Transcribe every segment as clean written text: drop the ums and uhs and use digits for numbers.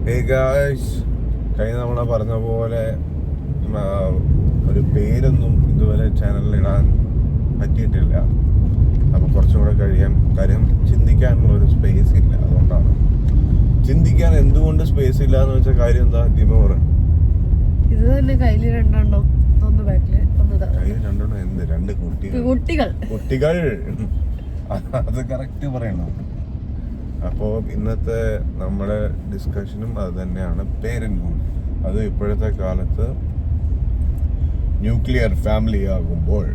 കഴിഞ്ഞ തവണ പറഞ്ഞ പോലെ ഒരു പേരൊന്നും ഇതുവരെ ചാനലിൽ ഇടാൻ പറ്റിയിട്ടില്ല. അപ്പം കുറച്ചും കൂടെ കാര്യം ചിന്തിക്കാനുള്ള ഒരു സ്പേസ് ഇല്ല. അതുകൊണ്ടാണ്. ചിന്തിക്കാൻ എന്തുകൊണ്ട് സ്പേസ് ഇല്ല എന്ന് വെച്ച കാര്യം എന്താ ജിമോർ? ഇത് തന്നെ കയ്യില് രണ്ടെണ്ണം, ഒന്ന് ബാക്കില് കയ്യിൽ രണ്ടെണ്ണം. എന്ത് രണ്ട് കുട്ടികൾ അത് കറക്റ്റ് പറയണം. അപ്പോൾ ഇന്നത്തെ നമ്മുടെ ഡിസ്കഷനും അത് തന്നെയാണ്, പേരൻറ്ഹുഡ്. അത് ഇപ്പോഴത്തെ കാലത്ത് ന്യൂക്ലിയർ ഫാമിലി ആകുമ്പോൾ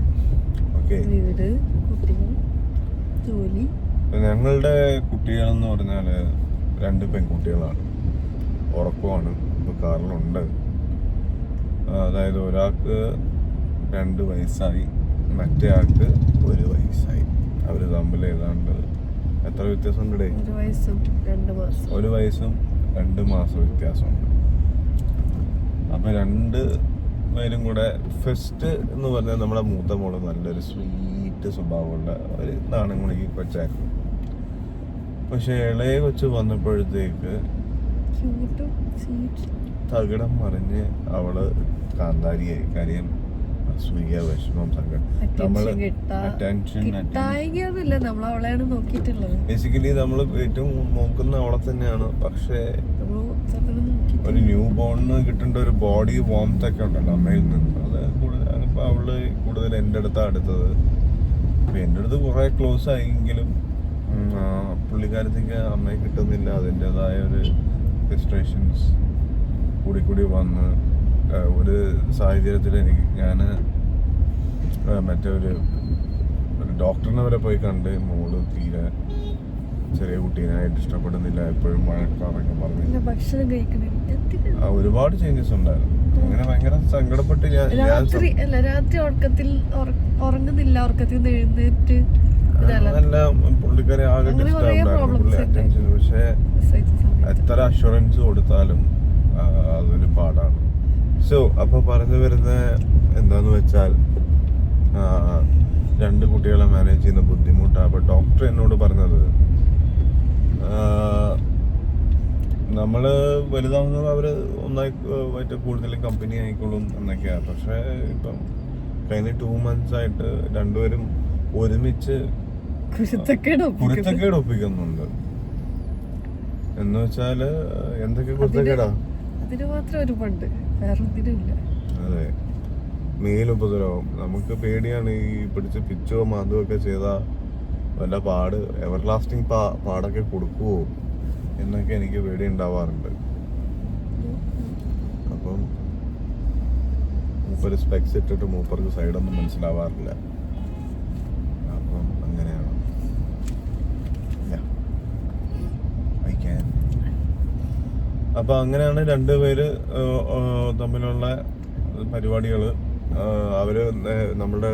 വീട്, കുട്ടികൾ, ജോലി. ഞങ്ങളുടെ കുട്ടികളെന്ന് പറഞ്ഞാൽ 2 പെൺകുട്ടികളാണ്. ഉറക്കമാണ് ഇപ്പോൾ കാറിലുണ്ട്. അതായത് ഒരാൾക്ക് 2 വയസ്സായി, മറ്റേ ആൾക്ക് 1 വയസ്സായി. അവർ തമ്മിൽ ഏതാണ്ട് എത്ര വ്യത്യാസമുണ്ട്? 1 വയസ്സും 2 മാസം. 1 വയസ്സും 2 മാസം വ്യത്യാസമുണ്ട്. അപ്പം 2 പേരും കൂടെ ഫസ്റ്റ് എന്ന് പറഞ്ഞാൽ നമ്മുടെ മൂത്ത മോള് നല്ലൊരു സ്വീറ്റ് സ്വഭാവമുള്ള ഒരു നാണംകുണിക്ക് കൊച്ചായിരുന്നു. പക്ഷെ ഇളയ കൊച്ച് വന്നപ്പോഴത്തേക്ക് തകിടം മറിഞ്ഞ് അവള് കാന്താരിയായി. കാര്യം അസൂയ, വിഷമം, സങ്കടം. ബേസിക്കലി നമ്മൾ ഏറ്റവും നോക്കുന്ന അവളെ തന്നെയാണ്. പക്ഷേ ഒരു ന്യൂ ബോണിന് കിട്ടേണ്ട ഒരു ബോഡി വാംത്ത് ഒക്കെ ഉണ്ടല്ലോ അമ്മയിൽ നിന്ന്. അത് കൂടുതൽ ഇപ്പൊ അവള് കൂടുതൽ എൻ്റെ അടുത്താണ് അടുത്തത്. അപ്പൊ എൻ്റെ അടുത്ത് കുറെ ക്ലോസ് ആയെങ്കിലും പുള്ളിക്കാരത്തേക്ക് അമ്മയെ കിട്ടുന്നില്ല. അതിൻ്റെതായ ഒരു ഫ്രസ്ട്രേഷൻസ് കൂടി വന്ന് ഒരു സാഹചര്യത്തിൽ ഞാൻ മറ്റേ ഒരു ഡോക്ടറിനെ വരെ പോയി കണ്ട്. മോള് തീരെ ചെറിയ കുട്ടീനായിട്ട് ഇഷ്ടപ്പെടുന്നില്ല, എപ്പോഴും വഴക്കാറൊക്കെ പറഞ്ഞു. ഭക്ഷണം കഴിക്കണില്ല, ഒരുപാട് ചേഞ്ചസ് ഉണ്ടായിരുന്നു. അങ്ങനെ ഭയങ്കര സങ്കടപ്പെട്ട് രാത്രി ഉറക്കത്തിൽ ഉറങ്ങുന്നില്ല, ഉറക്കത്തിൽ എഴുന്നേറ്റ് പുള്ളിക്കാരെ ആകെ ഡിസ്റ്റർബ് അറ്റൻഷൻ. പക്ഷെ എത്ര അഷുറൻസ് കൊടുത്താലും അതൊരു പാടാണ്. അപ്പൊ പറഞ്ഞു വരുന്ന എന്താന്ന് വെച്ചാൽ 2 കുട്ടികളെ മാനേജ് ചെയ്യുന്ന ബുദ്ധിമുട്ടാണ്. അപ്പൊ ഡോക്ടർ എന്നോട് പറഞ്ഞത് നമ്മള് വലുതാവുന്നത് അവര് ഒന്നായി കൂടുതൽ കമ്പനി ആയിക്കോളും എന്നൊക്കെയാണ്. പക്ഷെ ഇപ്പം കഴിഞ്ഞ 2 months ആയിട്ട് 2 പേരും ഒരുമിച്ച് കുരുത്തക്കേട് ഒപ്പിക്കുന്നുണ്ട്. എന്ന് വെച്ചാല് എന്തൊക്കെ കുരുത്തക്കേടാ. അതെ, മേലുപദ്രവം. നമുക്ക് പേടിയാണ് ഈ പിടിച്ച് പിച്ചോ മാന്തോ ഒക്കെ ചെയ്താ വല്ല പാട് എവർ ലാസ്റ്റിംഗ് പാടൊക്കെ കൊടുക്കുവോ എന്നൊക്കെ എനിക്ക് പേടി ഉണ്ടാവാറുണ്ട്. അപ്പം മൂപ്പര് സ്പെക്സ് ഇട്ടിട്ട് മൂപ്പർക്ക് സൈഡൊന്നും മനസ്സിലാവാറില്ല. അപ്പം അങ്ങനെയാണ്. അപ്പൊ അങ്ങനെയാണ് 2 പേര് തമ്മിലുള്ള പരിപാടികള്. അവര് നമ്മുടെ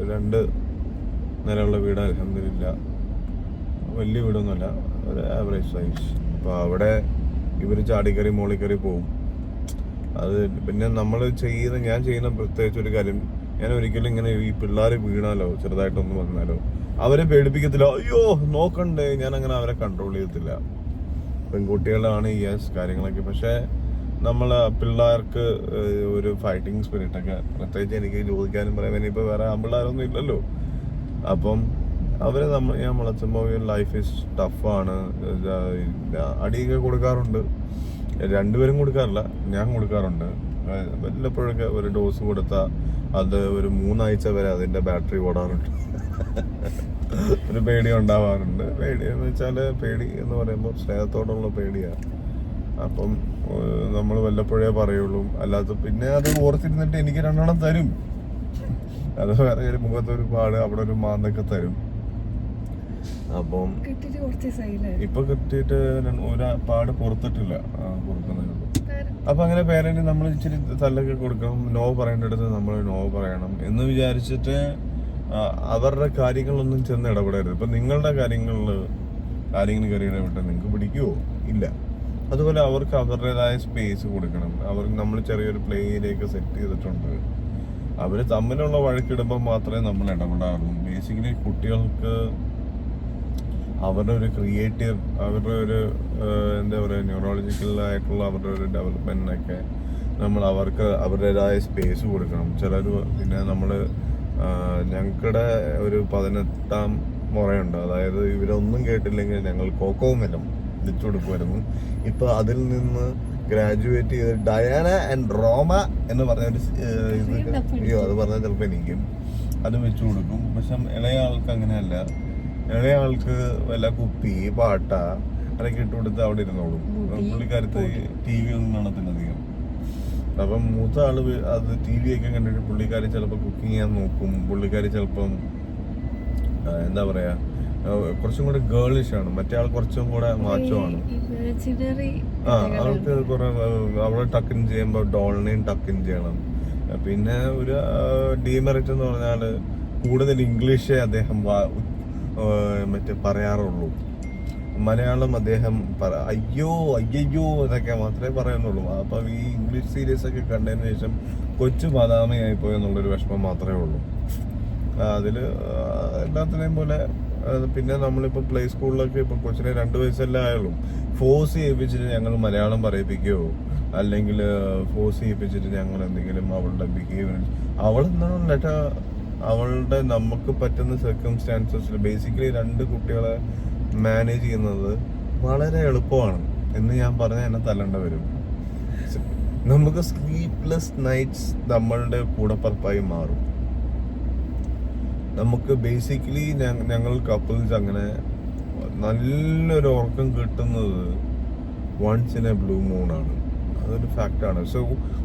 2 നിലയുള്ള വീട്, അൽഹംദുലില്ലാ വലിയ വീടൊന്നുമല്ല, ഒരു ആവറേജ് സൈസ്. അപ്പൊ അവിടെ ഇവര് ചാടിക്കറി മോളിക്കറി പോവും. അത് പിന്നെ ഞാൻ ചെയ്യുന്ന പ്രത്യേകിച്ച് ഒരു കാര്യം, ഞാൻ ഒരിക്കലും ഇങ്ങനെ ഈ പിള്ളേർ വീണാലോ ചെറുതായിട്ടൊന്നും വന്നാലോ അവരെ പേടിപ്പിക്കത്തില്ല. അയ്യോ നോക്കണ്ടേ, ഞാൻ അങ്ങനെ അവരെ കൺട്രോൾ ചെയ്യത്തില്ല. പെൺകുട്ടികളാണ് കാര്യങ്ങളൊക്കെ. പക്ഷെ പിള്ളേർക്ക് ഒരു ഫൈറ്റിംഗ് സ്പിരിറ്റ് ഒക്കെ, പ്രത്യേകിച്ച് എനിക്ക് ചോദിക്കാനും പറയാൻ ഇപ്പൊ വേറെ ആമ്പിള്ളേരൊന്നും ഇല്ലല്ലോ. അപ്പം അവരെ ഞാൻ വളർത്തുമ്പോൾ ലൈഫ് ഈസ് ടഫാണ്. അടിയൊക്കെ കൊടുക്കാറുണ്ട്. 2 പേരും കൊടുക്കാറില്ല, ഞാൻ കൊടുക്കാറുണ്ട്. വല്ലപ്പോഴൊക്കെ ഒരു ഡോസ് കൊടുത്താൽ അത് ഒരു 3 ആഴ്ച വരെ അതിന്റെ ബാറ്ററി ഓടാറുണ്ട്. ഒരു പേടി ഉണ്ടാവാറുണ്ട്. പേടി എന്ന് വെച്ചാല്, പേടി എന്ന് പറയുമ്പോൾ സ്നേഹത്തോടുള്ള പേടിയാണ്. അപ്പം നമ്മൾ വല്ലപ്പോഴേ പറയുള്ളൂ. അല്ലാത്ത പിന്നെ അത് ഓർത്തിരുന്നിട്ട് എനിക്ക് 2 എണ്ണം തരും. അത് വേറെ ഒരു മുഖത്തൊരു പാട്, അവിടെ ഒരു മാന്തൊക്കെ തരും. അപ്പം ഇപ്പൊ കിട്ടിയിട്ട് ഒരു പാട് പുറത്തിട്ടില്ല, കൊടുക്കുന്നേ ഉള്ളൂ. അപ്പൊ അങ്ങനെ പേരന്റ് നമ്മൾ ഇച്ചിരി തല്ലൊക്കെ കൊടുക്കണം. നോ പറയേണ്ടടുത്ത് നമ്മൾ നോ പറയണം എന്ന് വിചാരിച്ചിട്ട് അവരുടെ കാര്യങ്ങളൊന്നും ചെന്ന് ഇടപെടരുത്. ഇപ്പൊ നിങ്ങളുടെ കാര്യങ്ങളിൽ കയറി ഇടപെട്ട് നിങ്ങൾക്ക് പിടിക്കുവോ? ഇല്ല. അതുപോലെ അവർക്ക് അവരുടേതായ സ്പേസ് കൊടുക്കണം. നമ്മൾ ചെറിയൊരു പ്ലേയിലേക്ക് സെറ്റ് ചെയ്തിട്ടുണ്ട്. അവര് തമ്മിലുള്ള വഴക്കിടുമ്പോൾ മാത്രമേ നമ്മൾ ഇടപെടാറുള്ളൂ. ബേസിക്കലി കുട്ടികൾക്ക് അവരുടെ ഒരു ക്രിയേറ്റീവ്, അവരുടെ ഒരു എന്താ പറയുക, ന്യൂറോളജിക്കലായിട്ടുള്ള അവരുടെ ഒരു ഡെവലപ്മെൻറ്റിനൊക്കെ നമ്മൾ അവർക്ക് അവരുടേതായ സ്പേസ് കൊടുക്കണം. ചിലർ പിന്നെ നമ്മൾ ഞങ്ങൾക്കിടെ ഒരു 18ാം മുറയുണ്ട്. അതായത് ഇവരൊന്നും കേട്ടില്ലെങ്കിൽ ഞങ്ങൾ കോക്കോ മെലം വെച്ചു കൊടുക്കുമായിരുന്നു. ഇപ്പോൾ അതിൽ നിന്ന് ഗ്രാജുവേറ്റ് ചെയ്ത് ഡയാന ആൻഡ് റോമ എന്ന് പറഞ്ഞൊരു ഇത്, അയ്യോ അത് പറഞ്ഞാൽ ചിലപ്പോൾ എനിക്കും അത് വെച്ചു കൊടുക്കും. പക്ഷെ ഇളയ ആൾക്ക് അങ്ങനെയല്ല. ഇളയ ആൾക്ക് വല്ല കുപ്പി പാട്ട അതൊക്കെ ഇട്ട് കൊടുത്ത് അവിടെ ഇരുന്നോളും. പുള്ളിക്കാരത്ത് TV ഒന്നും കാണത്തില്ല അധികം. അപ്പം മൂത്ത ആള് അത് TV ഒക്കെ കണ്ടിട്ട് പുള്ളിക്കാരി ചിലപ്പോൾ കുക്കിംഗ് ചെയ്യാൻ നോക്കും. പുള്ളിക്കാരി ചിലപ്പം എന്താ പറയാ കുറച്ചും കൂടെ ഗേളിഷ് ആണ്. മറ്റേ ആൾ കുറച്ചും കൂടെ മാച്ചോ ആണ്. അവൾക്ക് കുറെ അവളെ ടക്കിൻ ചെയ്യുമ്പോൾ ഡോളിനെയും ടക്കിൻ ചെയ്യണം. പിന്നെ ഒരു ഡീമെറിറ്റ് എന്ന് പറഞ്ഞാൽ കൂടുതൽ ഇംഗ്ലീഷേ അദ്ദേഹം മറ്റേ പറയാറുള്ളൂ. മലയാളം അദ്ദേഹം അയ്യോ അയ്യോ ഇതൊക്കെ മാത്രമേ പറയുന്നുള്ളൂ. അപ്പം ഈ ഇംഗ്ലീഷ് സീരീസ് ഒക്കെ കണ്ടതിന് ശേഷം കൊച്ചു ബാദാമയായി പോയെന്നുള്ളൊരു വിഷമം മാത്രമേ ഉള്ളൂ. അതിൽ എല്ലാത്തിനെയും പോലെ. പിന്നെ നമ്മളിപ്പോൾ പ്ലേ സ്കൂളിലൊക്കെ ഇപ്പോൾ കൊച്ചിനെ 2 വയസ്സല്ലേ ആയുള്ളൂ. ഫോഴ്സ് ചെയ്യിപ്പിച്ചിട്ട് ഞങ്ങൾ മലയാളം പറയിപ്പിക്കുകയോ അല്ലെങ്കിൽ ഫോഴ്സ് ചെയ്യിപ്പിച്ചിട്ട് ഞങ്ങൾ എന്തെങ്കിലും അവളുടെ ബിഹേവിയർ അവളെന്താണ് അവളുടെ നമുക്ക് പറ്റുന്ന സർക്കംസ്റ്റാൻസസിൽ ബേസിക്കലി 2 കുട്ടികളെ മാനേജ് ചെയ്യുന്നത് വളരെ എളുപ്പമാണ് എന്ന് ഞാൻ പറഞ്ഞാൽ എന്നെ തല്ലണ്ട വരും. നമുക്ക് സ്ലീപ്ലെസ് നൈറ്റ്സ് നമ്മളുടെ കൂടപ്പറപ്പായി മാറും. നമുക്ക് ബേസിക്കലി ഞങ്ങൾ കപ്പിൾസ് അങ്ങനെ നല്ലൊരു ഉറക്കം കിട്ടുന്നത് once in a blue moon ആണ്. അതൊരു ഫാക്റ്റാണ്. So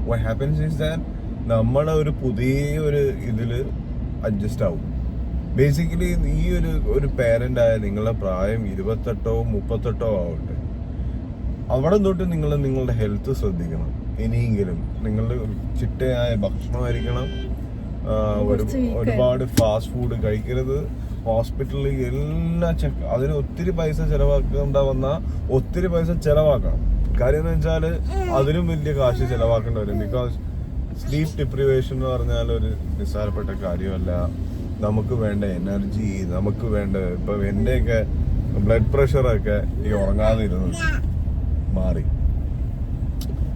what happens is that നമ്മുടെ ഒരു പുതിയ ഒരു ഇതിൽ അഡ്ജസ്റ്റ് ആവും. ബേസിക്കലി ഈ ഒരു പേരൻ്റ് ആയ നിങ്ങളുടെ പ്രായം 28ഓ 38ഓ ആവട്ടെ, അവിടെ തൊട്ട് നിങ്ങൾ നിങ്ങളുടെ ഹെൽത്ത് ശ്രദ്ധിക്കണം. ഇനിയെങ്കിലും നിങ്ങളുടെ ചിട്ടയായ ഭക്ഷണമായിരിക്കണം. ഒരുപാട് ഫാസ്റ്റ് ഫുഡ് കഴിക്കരുത്. ഹോസ്പിറ്റലിൽ എല്ലാ അതിന് ഒത്തിരി പൈസ ചിലവാക്കേണ്ട ഒത്തിരി പൈസ ചിലവാക്കണം. കാര്യം എന്ന് വെച്ചാൽ അതിനും വലിയ കാശ് ചിലവാക്കേണ്ടി വരും. ബിക്കോസ് സ്ലീപ്പ് ഡിപ്രിവേഷൻ എന്ന് പറഞ്ഞാൽ ഒരു നിസ്സാരപ്പെട്ട കാര്യമല്ല. നമുക്ക് വേണ്ട എനർജി, നമുക്ക് വേണ്ട ഇപ്പം എൻ്റെയൊക്കെ ബ്ലഡ് പ്രഷറൊക്കെ ഈ ഉറങ്ങാതെ ഇരുന്നത് മാറി.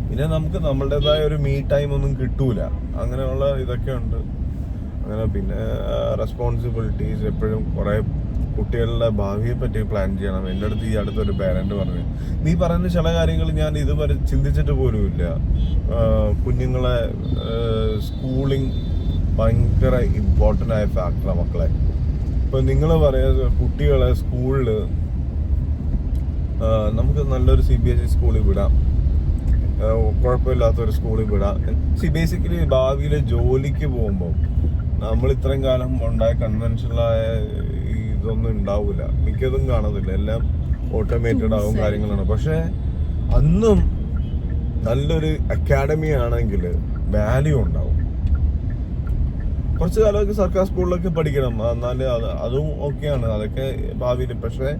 പിന്നെ നമുക്ക് നമ്മളുടേതായ ഒരു മീ ടൈം ഒന്നും കിട്ടൂല. അങ്ങനെയുള്ള ഇതൊക്കെ ഉണ്ട്. അങ്ങനെ പിന്നെ റെസ്പോൺസിബിലിറ്റീസ് എപ്പോഴും കുറേ കുട്ടികളുടെ ഭാവിയെ പറ്റി പ്ലാൻ ചെയ്യണം. എൻ്റെ അടുത്ത് ഈ അടുത്തൊരു പേരന്റ് പറഞ്ഞു, നീ പറയുന്ന ചില കാര്യങ്ങൾ ഞാൻ ഇതുവരെ ചിന്തിച്ചിട്ട് പോലുമില്ല. കുഞ്ഞുങ്ങളെ സ്കൂളിങ് ഭയങ്കര ഇമ്പോർട്ടൻ്റ് ആയ ഫാക്ടറാണ് മക്കളെ. ഇപ്പം നിങ്ങൾ പറയുക കുട്ടികളെ സ്കൂളിൽ നമുക്ക് നല്ലൊരു CBSE സ്കൂളിൽ വിടാം, കുഴപ്പമില്ലാത്തൊരു സ്കൂളിൽ വിടാം. ബേസിക്കലി ഭാവിയിൽ ജോലിക്ക് പോകുമ്പോൾ നമ്മൾ ഇത്രയും കാലം ഉണ്ടായ കൺവെൻഷനലായ ഇതൊന്നും ഉണ്ടാവില്ല, മിക്കതും കാണത്തില്ല, എല്ലാം ഓട്ടോമേറ്റഡ് ആവും കാര്യങ്ങളാണ്. പക്ഷെ അന്നും നല്ലൊരു അക്കാഡമി ആണെങ്കിൽ വാല്യൂ ഉണ്ടാവും. കുറച്ച് കാലമൊക്കെ സർക്കാർ സ്കൂളിലൊക്കെ പഠിക്കണം, എന്നാലും അതും ഓക്കെയാണ്, അതൊക്കെ ഭാവിയിൽ. പക്ഷെ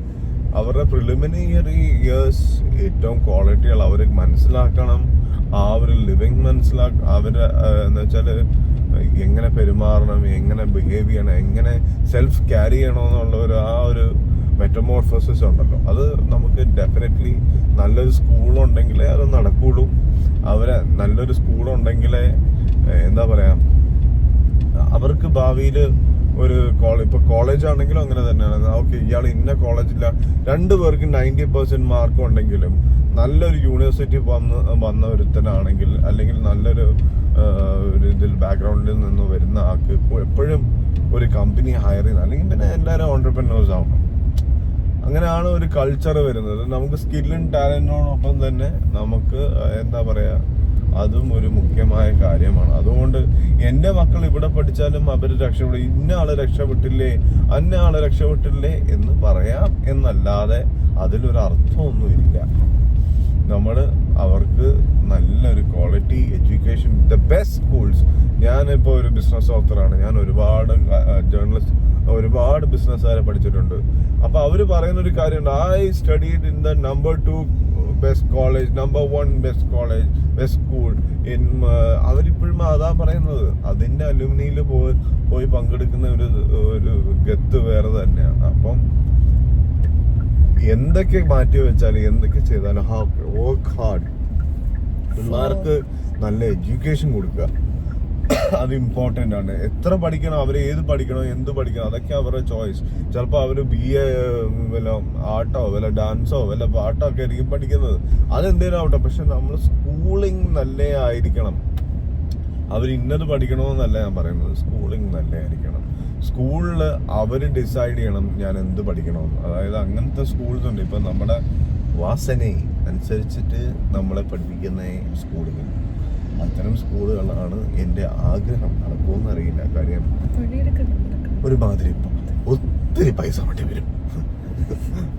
അവരുടെ പ്രിലിമിനറി ഇയേഴ്സ് ഏറ്റവും ക്വാളിറ്റികൾ അവർ മനസ്സിലാക്കണം. ആ ഒരു ലിവിങ് അവര് എന്ന് വെച്ചാൽ എങ്ങനെ പെരുമാറണം, എങ്ങനെ ബിഹേവ് ചെയ്യണം, എങ്ങനെ സെൽഫ് ക്യാരി ചെയ്യണമെന്നുള്ള ആ ഒരു മെറ്റമോർഫോസിസ് ഉണ്ടല്ലോ, അത് നമുക്ക് ഡെഫിനറ്റ്ലി നല്ലൊരു സ്കൂളുണ്ടെങ്കിലേ അത് നടക്കുള്ളൂ. നല്ലൊരു സ്കൂളുണ്ടെങ്കിലേ എന്താ പറയാ അവർക്ക് ഭാവിയിൽ ഒരു ഇപ്പൊ കോളേജ് ആണെങ്കിലും അങ്ങനെ തന്നെയാണ്. ഓക്കെ, ഇയാൾ ഇന്ന കോളേജില്ല, 2 പേർക്ക് 90% മാർക്ക് ഉണ്ടെങ്കിലും നല്ലൊരു യൂണിവേഴ്സിറ്റി വന്ന ഒരുത്തനാണെങ്കിൽ അല്ലെങ്കിൽ നല്ലൊരു ഇതിൽ ബാക്ക്ഗ്രൗണ്ടിൽ നിന്ന് വരുന്ന ആൾക്ക് എപ്പോഴും ഒരു കമ്പനി ഹയർ ചെയ്യുന്നത്, അല്ലെങ്കിൽ പിന്നെ എല്ലാവരും ഓൺട്രപ്രനേഴ്സ് ആവണം. അങ്ങനെയാണ് ഒരു കൾച്ചർ വരുന്നത്. നമുക്ക് സ്കില്ലും ടാലന്റിനോടൊപ്പം തന്നെ നമുക്ക് എന്താ പറയാ അതും ഒരു മുഖ്യമായ കാര്യമാണ്. അതുകൊണ്ട് എൻ്റെ മക്കൾ ഇവിടെ പഠിച്ചാലും അവർ രക്ഷപ്പെടും, ഇന്ന ആള് രക്ഷപ്പെട്ടില്ലേ അന്ന ആള് രക്ഷപ്പെട്ടില്ലേ എന്ന് പറയാം എന്നല്ലാതെ അതിലൊരു അർത്ഥമൊന്നുമില്ല. നമ്മൾ അവർക്ക് നല്ലൊരു quality education, the best schools. ഞാനിപ്പോൾ ഒരു ബിസിനസ് ഓത്തറാണ്, ഞാൻ ഒരുപാട് ഒരുപാട് ബിസിനസ്സുകാരെ പഠിച്ചിട്ടുണ്ട്. അപ്പോൾ അവർ പറയുന്നൊരു കാര്യമുണ്ട്, I studied in the number 2 best college, number 1 best college, best school. അവരിപ്പോഴും അതാ പറയുന്നത്. അതിൻ്റെ അലുമിനിയിൽ പോയി പങ്കെടുക്കുന്ന ഒരു ഗത്ത് വേറെ തന്നെയാണ്. അപ്പം എന്തൊക്കെ മാറ്റി വെച്ചാലും എന്തൊക്കെ ചെയ്താലും വർക്ക് ഹാർഡ്. പിള്ളേർക്ക് നല്ല എഡ്യൂക്കേഷൻ കൊടുക്കുക, അത് ഇമ്പോർട്ടൻ്റ് ആണ്. എത്ര പഠിക്കണം, അവർ ഏത് പഠിക്കണം, എന്ത് പഠിക്കണം, അതൊക്കെ അവരുടെ ചോയ്സ്. ചിലപ്പോൾ അവർ BA വല്ല ആർട്ടോ വല്ല ഡാൻസോ വല്ല പാട്ടോ ഒക്കെ ആയിരിക്കും പഠിക്കുന്നത്, അതെന്തേലും ആവട്ടെ. പക്ഷെ നമ്മൾ സ്കൂളിങ് നല്ല ആയിരിക്കണം. അവർ ഇന്നത് പഠിക്കണമെന്നല്ല ഞാൻ പറയുന്നത്, സ്കൂളിങ് നല്ല ആയിരിക്കണം. സ്കൂളിൽ അവർ ഡിസൈഡ് ചെയ്യണം ഞാൻ എന്ത് പഠിക്കണമെന്ന്. അതായത് അങ്ങനത്തെ സ്കൂൾസ് ഉണ്ട്. ഇപ്പം നമ്മുടെ വാസന അനുസരിച്ചിട്ട് നമ്മളെ പഠിപ്പിക്കുന്ന സ്കൂളുകൾ, അത്തരം സ്കൂളുകളാണ് എൻ്റെ ആഗ്രഹം. നടക്കുമെന്ന് അറിയില്ല, കാര്യം ഒരുമാതിരി ഒത്തിരി പൈസ വേണ്ടി വരും.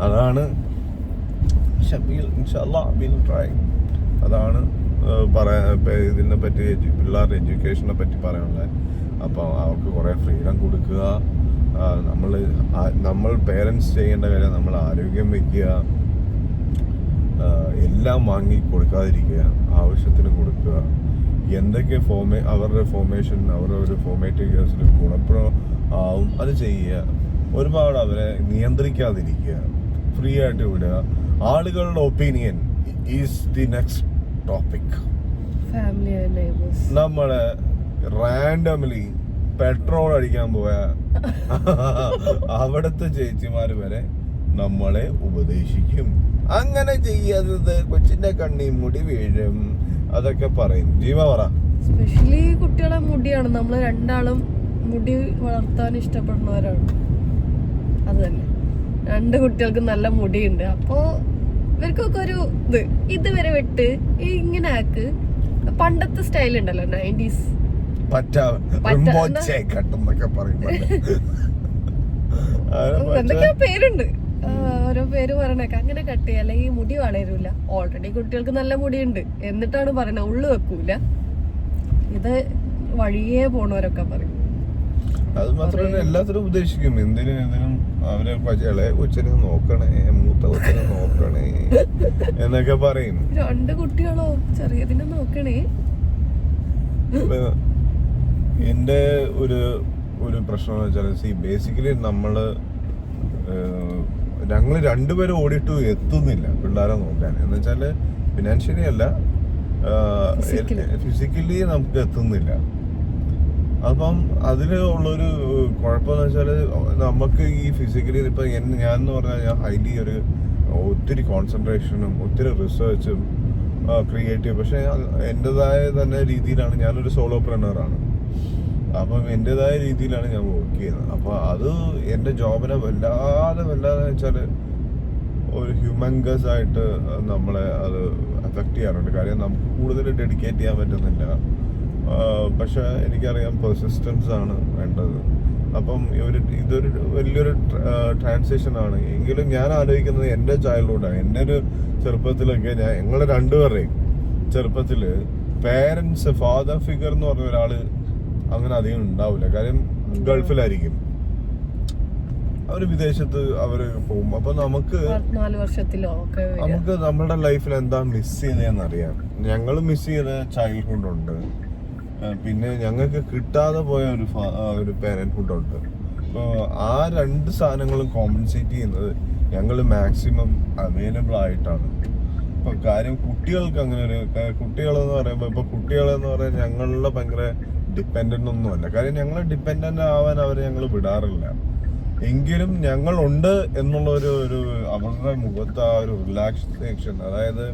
അതാണ് അതാണ് ഇതിനെ പറ്റി, പിള്ളേരുടെ എഡ്യൂക്കേഷനെ പറ്റി പറയാനുള്ളത്. അപ്പോൾ അവർക്ക് കുറേ ഫ്രീഡം കൊടുക്കുക. നമ്മൾ പേരൻസ് ചെയ്യേണ്ട കാര്യം നമ്മൾ ആരോഗ്യം വയ്ക്കുക, എല്ലാം വാങ്ങി കൊടുക്കാതിരിക്കുക, ആവശ്യത്തിന് കൊടുക്കുക. എന്തൊക്കെ അവരുടെ ഫോർമേഷൻ, അവരുടെ ഒരു ഫോർമേറ്റീവ് ഇയേഴ്സിൽ ഗുണപ്രദം ആവും അത് ചെയ്യുക. ഒരുപാട് അവരെ നിയന്ത്രിക്കാതിരിക്കുക, ഫ്രീ ആയിട്ട് വിടുക. ആളുകളുടെ opinion is the next topic. നമ്മളെ റാൻഡംലി പെട്രോൾ അടിക്കാൻ പോയ അവിടുത്തെ ചേച്ചിമാര് വരെ നമ്മളെ ഉപദേശിക്കും, അങ്ങനെ ചെയ്യാത്തത് കൊച്ചിന്റെ കണ്ണി മുടി വീഴും, അതൊക്കെ പറയും. ജീവ പറ. സ്പെഷ്യലി കുട്ടികളെ മുടിയാണ്, നമ്മൾ രണ്ടാളും മുടി വളർത്താൻ ഇഷ്ടപ്പെടുന്നവരാണ്. അത് തന്നെ, 2 കുട്ടികൾക്ക് നല്ല മുടിയുണ്ട്. അപ്പോ ഇവർക്കൊക്കെ ഒരു ഇതുവരെ വിട്ട് ഇങ്ങനെ ആക്ക്. പണ്ടത്തെ സ്റ്റൈൽ ഉണ്ടല്ലോ 90s, എന്തൊക്കെയോ പേരുണ്ട്, ഓരോ പേര് പറയണേക്ക. അങ്ങനെ കട്ട് ചെയ്യുക, അല്ലെങ്കിൽ മുടി വളരൂല. ഓൾറെഡി കുട്ടികൾക്ക് നല്ല മുടിയുണ്ട് എന്നിട്ടാണ് പറയണ, ഉള്ളു വെക്കൂല. ഇത് വഴിയേ പോണവരൊക്കെ പറയും. അത് മാത്രമല്ല, എല്ലാത്തിനും ഉദ്ദേശിക്കും. എന്തിനും അവരെ ഇളയ കൊച്ചിനെ നോക്കണേ, മൂത്ത കൊച്ചിനെ നോക്കണേ എന്നൊക്കെ പറയും. 2 കുട്ടികളോ ചെറിയതിനെ നോക്കണേ. എന്റെ ഒരു പ്രശ്നം എന്ന് വെച്ചാൽ, ബേസിക്കലി ഞങ്ങൾ രണ്ടുപേരും ഓടിയിട്ട് എത്തുന്നില്ല പിള്ളേരെ നോക്കാൻ. എന്ന് വെച്ചാല് ഫിനാൻഷ്യലി അല്ല, ഫിസിക്കലി നമുക്ക് എത്തുന്നില്ല. അപ്പം അതിൽ ഉള്ളൊരു കുഴപ്പമെന്ന് വെച്ചാൽ, നമുക്ക് ഈ ഫിസിക്കലി ഇപ്പൊ ഞാൻ എന്ന് പറഞ്ഞാൽ ഞാൻ ഹൈലി ഒത്തിരി കോൺസെൻട്രേഷനും ഒത്തിരി റിസർച്ചും ക്രിയേറ്റീവ്, പക്ഷെ എൻ്റെതായ തന്നെ രീതിയിലാണ്. ഞാനൊരു സോളോപ്രനറാണ്. അപ്പം എൻ്റെതായ രീതിയിലാണ് ഞാൻ വർക്ക് ചെയ്യുന്നത്. അപ്പോൾ അത് എൻ്റെ ജോബിനെ വല്ലാതെ വെച്ചാൽ ഒരു ഹ്യൂമൻഗസ് ആയിട്ട് നമ്മളെ അത് അഫക്റ്റ് ചെയ്യാറുണ്ട്. കാര്യം നമുക്ക് കൂടുതൽ ഡെഡിക്കേറ്റ് ചെയ്യാൻ പറ്റുന്നില്ല. പക്ഷെ എനിക്കറിയാം പെർസിസ്റ്റൻസ് ആണ് വേണ്ടത്. അപ്പം ഇതൊരു വലിയൊരു ട്രാൻസിഷൻ ആണ്. എങ്കിലും ഞാൻ ആലോചിക്കുന്നത് എൻ്റെ ചൈൽഡ്ഹുഡാണ്. എൻ്റെ ഒരു ചെറുപ്പത്തിലൊക്കെ ഞങ്ങൾ രണ്ടുപേരുടെയും ചെറുപ്പത്തില് പേരൻസ്, ഫാദർ ഫിഗർ എന്ന് പറഞ്ഞ ഒരാള് അങ്ങനെ അധികം ഉണ്ടാവില്ല. കാര്യം ഗൾഫിലായിരിക്കും, അവര് വിദേശത്ത് അവര് പോകും. അപ്പൊ നമുക്ക് നമ്മുടെ ലൈഫിൽ എന്താ മിസ് ചെയ്തതെന്ന് അറിയാം. ഞങ്ങൾ മിസ് ചെയ്ത ചൈൽഡ്ഹുഡ് ഉണ്ട്, പിന്നെ ഞങ്ങൾക്ക് കിട്ടാതെ പോയ ഒരു പാരന്റ്ഹുഡ് ഉണ്ട്. അപ്പോൾ ആ 2 സാധനങ്ങളും കോമ്പൻസേറ്റ് ചെയ്യുന്നത് ഞങ്ങൾ മാക്സിമം അവൈലബിൾ ആയിട്ടാണ്. ഇപ്പൊ കാര്യം കുട്ടികൾക്ക് അങ്ങനെ കുട്ടികളെന്ന് പറയുമ്പോൾ, ഇപ്പൊ കുട്ടികളെന്ന് പറയാൻ ഞങ്ങളുടെ ഭയങ്കര ഡിപ്പെൻഡന്റ് ഒന്നുമല്ല. കാര്യം ഞങ്ങൾ ഡിപ്പെൻഡന്റ് ആവാൻ അവരെ ഞങ്ങൾ വിടാറില്ല. എങ്കിലും ഞങ്ങളുണ്ട് എന്നുള്ള ഒരു അവരുടെ മുഖത്ത് ആ ഒരു റിലാക്സേഷൻ, അതായത്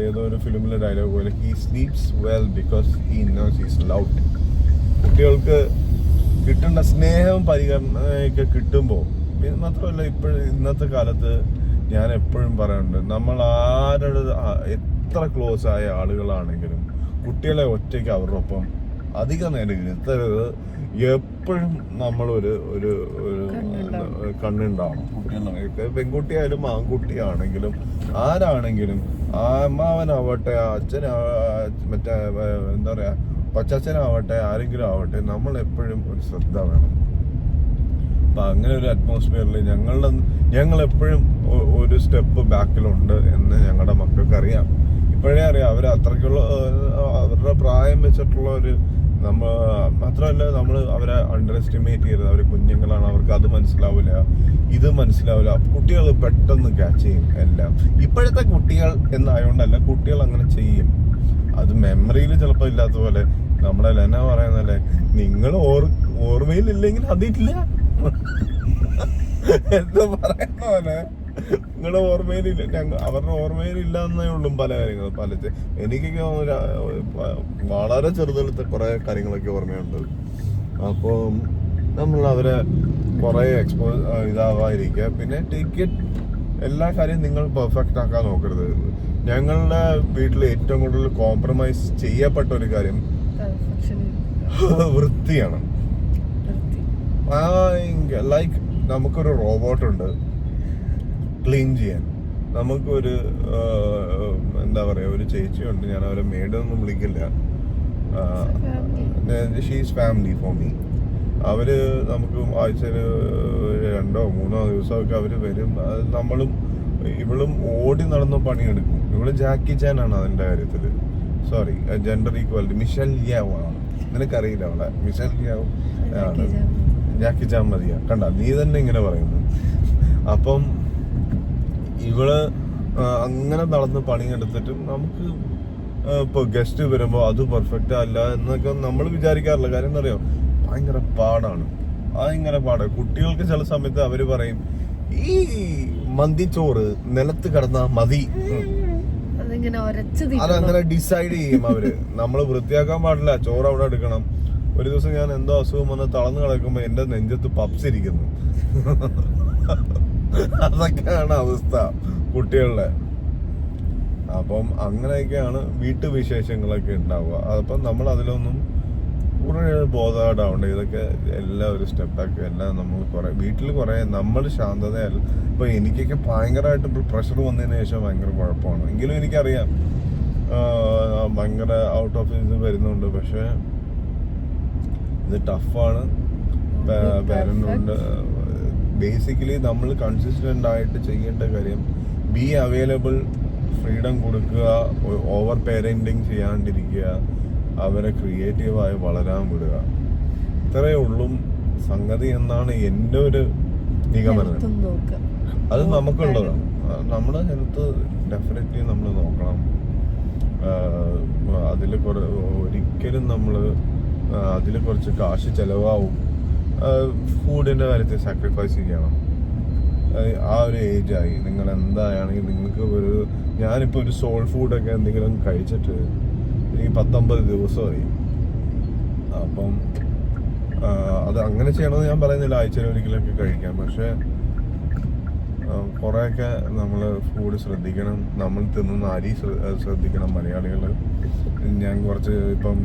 ഏതോ ഒരു ഫിലിമിലെ ഡയലോഗ് പോലെ, he sleeps well because he knows he's loved. കുട്ടികൾക്ക് കിട്ടേണ്ട സ്നേഹവും പരിഗണനയൊക്കെ കിട്ടുമ്പോൾ, പിന്നെ മാത്രമല്ല ഇന്നത്തെ കാലത്ത് ഞാൻ എപ്പോഴും പറയാറുണ്ട്, നമ്മൾ ആരുടെ എത്ര ക്ലോസ് ആയ ആളുകളാണെങ്കിലും കുട്ടികളെ ഒറ്റയ്ക്ക് അവരുടെ ഒപ്പം അധികം നേരം ഇരുത്തരുത്. എപ്പോഴും നമ്മളൊരു കണ്ണുണ്ടാവണം കുട്ടികളെ. പെൺകുട്ടിയായാലും ആൺകുട്ടിയാണെങ്കിലും ആരാണെങ്കിലും, അമ്മാവനാവട്ടെ, മറ്റേ എന്താ പറയാ പച്ചച്ഛനാവട്ടെ, ആരെങ്കിലും ആവട്ടെ, നമ്മൾ എപ്പോഴും ഒരു ശ്രദ്ധ വേണം. അപ്പൊ അങ്ങനെ ഒരു അറ്റ്മോസ്ഫിയറിൽ ഞങ്ങൾ എപ്പോഴും ഒരു സ്റ്റെപ്പ് ബാക്കിലുണ്ട് എന്ന് ഞങ്ങളുടെ മക്കൾക്ക് അറിയാം. ഇപ്പോഴേ അറിയാം. അവർ അത്രയ്ക്കുള്ള അവരുടെ പ്രായം വെച്ചിട്ടുള്ള മാത്രമല്ല നമ്മൾ അവരെ അണ്ടർ എസ്റ്റിമേറ്റ് ചെയ്യരുത്. അവർ കുഞ്ഞുങ്ങളാണ്, അവർക്ക് അത് മനസ്സിലാവില്ല. ഇത് മനസ്സിലാവില്ല. കുട്ടികൾ പെട്ടെന്ന് ക്യാച്ച് ചെയ്യും എല്ലാം. ഇപ്പോഴത്തെ കുട്ടികൾ എന്നായോണ്ടല്ല, കുട്ടികൾ അങ്ങനെ ചെയ്യും. അത് മെമ്മറിയിൽ ചിലപ്പോൾ ഇല്ലാത്ത പോലെ. നമ്മളെ ലെന പറയുന്നല്ലേ, നിങ്ങൾ ഓർമ്മയിലില്ലെങ്കിൽ അതില്ല എന്ന് പറയുന്ന പോലെ നിങ്ങളുടെ ഓർമ്മയിലില്ല, അവരുടെ ഓർമ്മയിലില്ല എന്നേ ഉള്ളൂ പല കാര്യങ്ങളും. എനിക്കൊക്കെ വളരെ ചെറുതലത്തെ കുറെ കാര്യങ്ങളൊക്കെ ഓർമ്മയുണ്ട്. അപ്പോൾ നമ്മൾ അവരെ കുറെ ഇതാവാതിരിക്കുക. പിന്നെ ടേക്ക് ഇറ്റ്, എല്ലാ കാര്യവും നിങ്ങൾ പെർഫെക്റ്റ് ആക്കാൻ നോക്കരുത്. ഞങ്ങളുടെ വീട്ടിൽ ഏറ്റവും കൂടുതൽ കോംപ്രമൈസ് ചെയ്യപ്പെട്ട ഒരു കാര്യം വൃത്തിയാണ്. ലൈക്ക് നമുക്കൊരു റോബോട്ട് ഉണ്ട് ക്ലീൻ ചെയ്യാൻ. നമുക്കൊരു എന്താ പറയാ, ഒരു ചേച്ചിയുണ്ട്, ഞാൻ അവരെ മേഡൊന്നും വിളിക്കില്ല, ഷീസ് ഫാമിലി ഫോർ മീ. അവര് നമുക്ക് ആഴ്ചയിൽ 2-3 ദിവസമൊക്കെ അവര് വരും. നമ്മളും ഇവളും ഓടി നടന്ന് പണിയെടുക്കും. ഇവള് ജാക്കി ചാൻ ആണ് അതിന്റെ കാര്യത്തില്. Sorry, gender equality. Michelle Liao ആണ്, നിനക്കറിയില്ല അവളെ? മിഷൽ ലിയാവോ ആണ്. ജാക്കി ചാൻ മതിയാ, കണ്ട നീ തന്നെ ഇങ്ങനെ പറയുന്നു. അപ്പം ഇവള് അങ്ങനെ നടന്ന് പണിയെടുത്തിട്ടും നമുക്ക് ഇപ്പൊ ഗസ്റ്റ് വരുമ്പോ അത് പെർഫെക്റ്റ് അല്ല എന്നൊക്കെ നമ്മൾ വിചാരിക്കാറില്ല. കാര്യം എന്താ അറിയോ, ഭയങ്കര പാടാണ്. കുട്ടികൾക്ക് ചില സമയത്ത് അവര് പറയും, ഈ മന്തിച്ചോറ് നിലത്ത് കിടന്നാ മതി, അതങ്ങനെ ഡിസൈഡ് ചെയ്യും അവര്. നമ്മള് വൃത്തിയാക്കാൻ പാടില്ല, ചോറ് അവിടെ എടുക്കണം. ഒരു ദിവസം ഞാൻ എന്തോ അസുഖം വന്ന് തളർന്നു കിടക്കുമ്പോ എന്റെ നെഞ്ചത്ത് പപ്സ് ഇരിക്കുന്നു. അതൊക്കെയാണ് അവസ്ഥ കുട്ടികളുടെ. അപ്പം അങ്ങനെയൊക്കെയാണ് വീട്ടുവിശേഷങ്ങളൊക്കെ ഉണ്ടാവുക. അപ്പം നമ്മൾ അതിലൊന്നും കുറെ ബോധവാടാവണ്ട. ഇതൊക്കെ എല്ലാം ഒരു സ്റ്റെപ്പാക്കി എല്ലാം നമ്മൾ വീട്ടിൽ കുറെ നമ്മൾ ശാന്തതയല്ല. ഇപ്പൊ എനിക്കൊക്കെ ഭയങ്കരമായിട്ട് പ്രഷർ വന്നതിന് ശേഷം ഭയങ്കര കുഴപ്പമാണ്. എങ്കിലും എനിക്കറിയാം ഭയങ്കര ഔട്ട് ഓഫ് ഇത് വരുന്നുണ്ട്. പക്ഷെ ഇത് ടഫാണ്. പേരന്റുണ്ട്. ബേസിക്കലി നമ്മൾ കൺസിസ്റ്റന്റ് ആയിട്ട് ചെയ്യേണ്ട കാര്യം ബി അവൈലബിൾ, ഫ്രീഡം കൊടുക്കുക, ഓവർ പേരന്റിങ് ചെയ്യാണ്ടിരിക്കുക, അവരെ ക്രിയേറ്റീവായി വളരാൻ വിടുക. ഇത്രയേ ഉള്ളൂ സംഗതി എന്നാണ് എൻ്റെ ഒരു നിഗമനം. അത് നമുക്കുള്ളതാണ്. നമ്മുടെ ഹെൽത്ത് ഡെഫിനറ്റ്ലി നമ്മൾ നോക്കണം. ഒരിക്കലും നമ്മൾ അതിൽ കുറച്ച് കാശ് ചിലവാവും. ഫുഡിൻ്റെ കാര്യത്തിൽ സാക്രിഫൈസ് ചെയ്യണം. ആ ഒരു ഏജായി, നിങ്ങൾ എന്തായാണെങ്കിൽ നിങ്ങൾക്ക് ഞാനിപ്പോൾ ഒരു സോൾ ഫുഡൊക്കെ എന്തെങ്കിലും കഴിച്ചിട്ട് ഈ 19 ദിവസമായി. അപ്പം അത് അങ്ങനെ ചെയ്യണമെന്ന് ഞാൻ പറയുന്നില്ല, ആഴ്ചയിൽ ഒരിക്കലൊക്കെ കഴിക്കാം. പക്ഷെ കുറേയൊക്കെ നമ്മൾ ഫുഡ് ശ്രദ്ധിക്കണം. നമ്മൾ തിന്നുന്ന അരി ശ്രദ്ധിക്കണം. മലയാളികൾ, ഞാൻ കുറച്ച് ഇപ്പം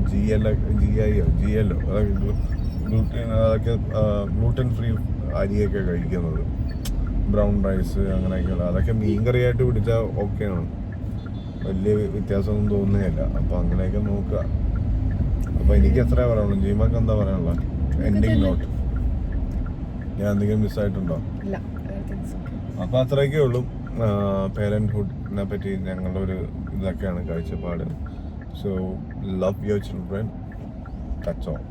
GLO അതൊക്കെ ഗ്ലൂട്ടൻ ഫ്രീ അരിയൊക്കെ കഴിക്കുന്നത്, ബ്രൗൺ റൈസ് അങ്ങനെയൊക്കെയുള്ള, അതൊക്കെ മീൻകറിയായിട്ട് പിടിച്ചാൽ ഓക്കെയാണ്, വലിയ വ്യത്യാസമൊന്നും തോന്നുകയില്ല. അപ്പൊ അങ്ങനെയൊക്കെ നോക്കുക. അപ്പൊ എനിക്ക് എത്ര പറയാനുള്ളൂ? ജീമാക്ക് എന്താ പറയാനുള്ള എൻഡിങ് നോട്ട്? ഞാൻ എന്തെങ്കിലും മിസ്സായിട്ടുണ്ടോ? അപ്പൊ അത്രയൊക്കെ ഉള്ളൂ. പേരന്റ്ഹുഡിനെ പറ്റി ഞങ്ങളുടെ ഒരു ഇതൊക്കെയാണ് കാഴ്ചപ്പാട്. So love your children, that's all.